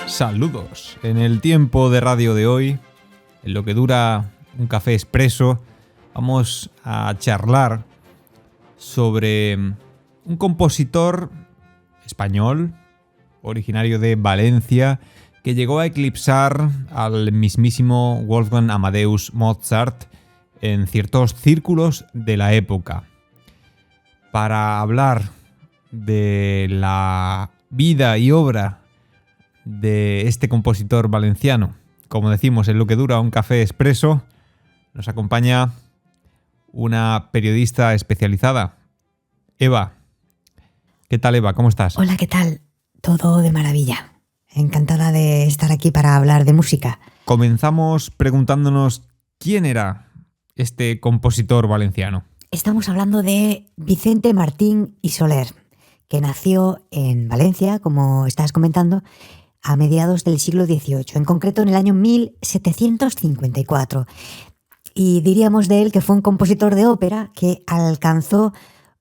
Saludos. En el tiempo de radio de hoy, en lo que dura un café expreso, vamos a charlar sobre un compositor español, originario de Valencia, que llegó a eclipsar al mismísimo Wolfgang Amadeus Mozart en ciertos círculos de la época. Para hablar de la vida y obra de este compositor valenciano, como decimos, en lo que dura un café expreso, nos acompaña una periodista especializada, Eva. ¿Qué tal, Eva? ¿Cómo estás? Hola, ¿qué tal? Todo de maravilla. Encantada de estar aquí para hablar de música. Comenzamos preguntándonos quién era este compositor valenciano. Estamos hablando de Vicente Martín y Soler, que nació en Valencia, como estás comentando, a mediados del siglo XVIII, en concreto en el año 1754. Y diríamos de él que fue un compositor de ópera que alcanzó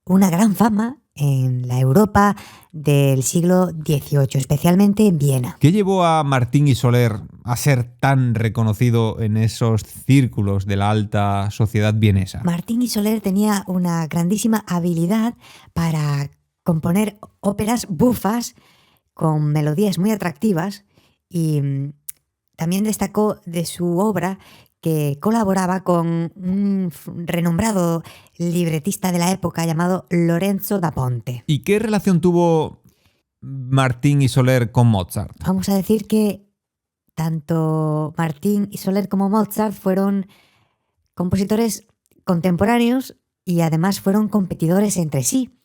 una gran fama en la Europa del siglo XVIII, especialmente en Viena. ¿Qué llevó a Martín y Soler a ser tan reconocido en esos círculos de la alta sociedad vienesa? Martín y Soler tenía una grandísima habilidad para componer óperas bufas con melodías muy atractivas, y también destacó de su obra que colaboraba con un renombrado libretista de la época llamado Lorenzo da Ponte. ¿Y qué relación tuvo Martín y Soler con Mozart? Vamos a decir que tanto Martín y Soler como Mozart fueron compositores contemporáneos y además fueron competidores entre sí.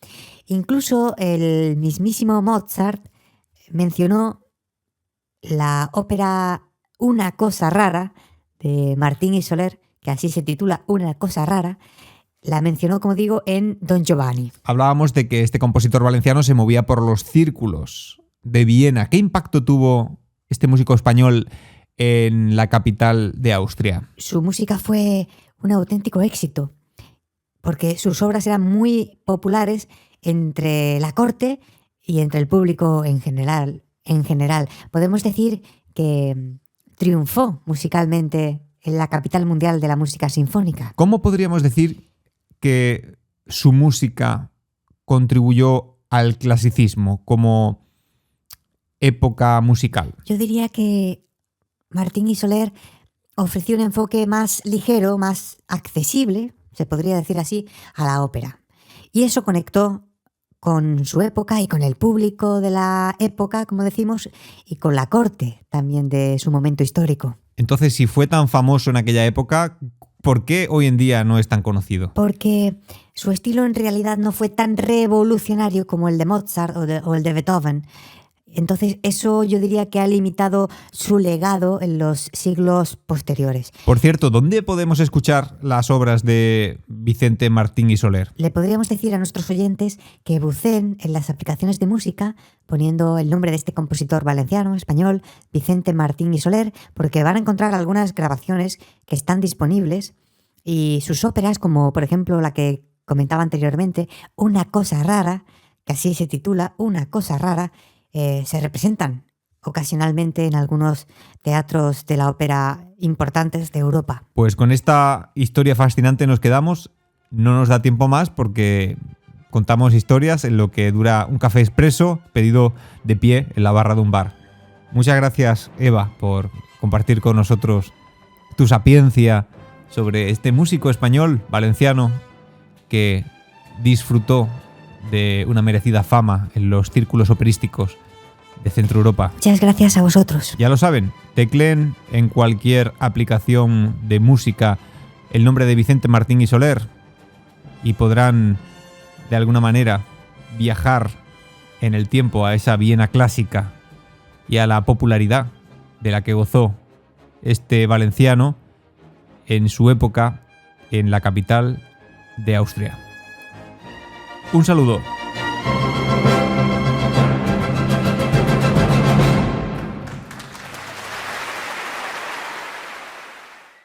Incluso el mismísimo Mozart mencionó la ópera Una cosa rara de Martín y Soler, que así se titula, Una cosa rara. La mencionó, como digo, en Don Giovanni. Hablábamos de que este compositor valenciano se movía por los círculos de Viena. ¿Qué impacto tuvo este músico español en la capital de Austria? Su música fue un auténtico éxito, porque sus obras eran muy populares entre la corte y entre el público en general. Podemos decir que triunfó musicalmente en la capital mundial de la música sinfónica. ¿Cómo podríamos decir que su música contribuyó al clasicismo como época musical? Yo diría que Martín y Soler ofreció un enfoque más ligero, más accesible, se podría decir así, a la ópera. Y eso conectó con su época y con el público de la época, como decimos, y con la corte también de su momento histórico. Entonces, si fue tan famoso en aquella época, ¿por qué hoy en día no es tan conocido? Porque su estilo en realidad no fue tan revolucionario como el de Mozart o el de Beethoven. Entonces eso yo diría que ha limitado su legado en los siglos posteriores. Por cierto, ¿dónde podemos escuchar las obras de Vicente Martín y Soler? Le podríamos decir a nuestros oyentes que buceen en las aplicaciones de música poniendo el nombre de este compositor valenciano, español, Vicente Martín y Soler, porque van a encontrar algunas grabaciones que están disponibles y sus óperas, como por ejemplo la que comentaba anteriormente, Una cosa rara, que así se titula, Una cosa rara, se representan ocasionalmente en algunos teatros de la ópera importantes de Europa. Pues con esta historia fascinante nos quedamos. No nos da tiempo más porque contamos historias en lo que dura un café expreso pedido de pie en la barra de un bar. Muchas gracias, Eva, por compartir con nosotros tu sapiencia sobre este músico español valenciano que disfrutó de una merecida fama en los círculos operísticos de Centro Europa. Muchas gracias a vosotros. Ya lo saben, tecleen en cualquier aplicación de música el nombre de Vicente Martín y Soler y podrán de alguna manera viajar en el tiempo a esa Viena clásica y a la popularidad de la que gozó este valenciano en su época en la capital de Austria. Un saludo.